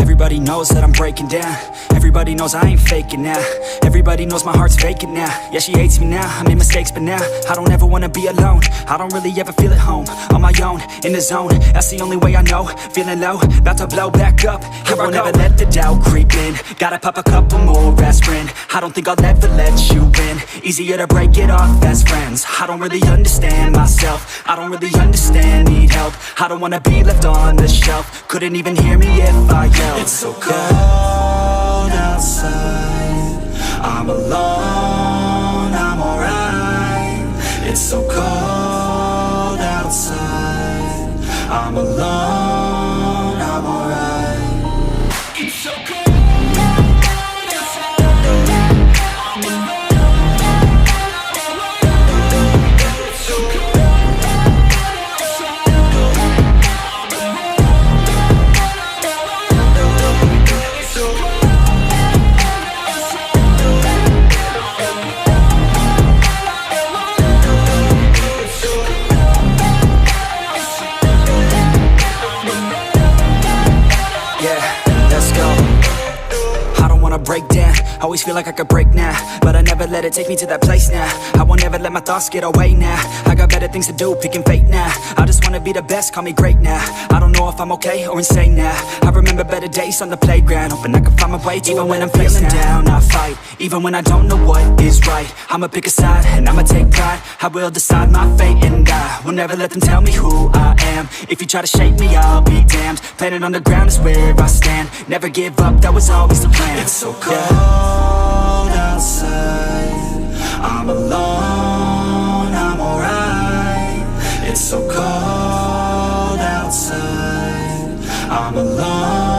Everybody knows that I'm breaking down. Everybody knows I ain't faking now. Everybody knows my heart's vacant now. Yeah, she hates me now, I made mistakes but now I don't ever wanna be alone. I don't really ever feel at home. On my own, in the zone, that's the only way I know. Feeling low, about to blow back up. Here I won't ever let the doubt creep in. Gotta pop a couple more aspirin. I don't think I'll ever let you in. Easier to break it off best friends. I don't really understand myself. I don't really understand, need help. I don't wanna be left on the shelf. Couldn't even hear me if I yelled. It's so cold outside, I'm alone, I'm alright. It's so cold outside, I'm alone, I'm alright. It's so cold. Break down, always feel like I could break now, but I never let it take me to that place now. I won't ever let my thoughts get away now. I got better things to do, picking fate now. I just wanna be the best, call me great now. I don't know if I'm okay or insane now. I remember better days on the playground, hoping I can find my way. Even when I'm feeling down, I fight. Even when I don't know what is right, I'ma pick a side and I'ma take pride. I will decide my fate and I will never let them tell me who I am. If you try to shake me, I'll be damned. Planet on the ground is where I stand. Never give up, that was always the plan. It's so cold outside, I'm alone, I'm alright. It's so cold outside, I'm alone.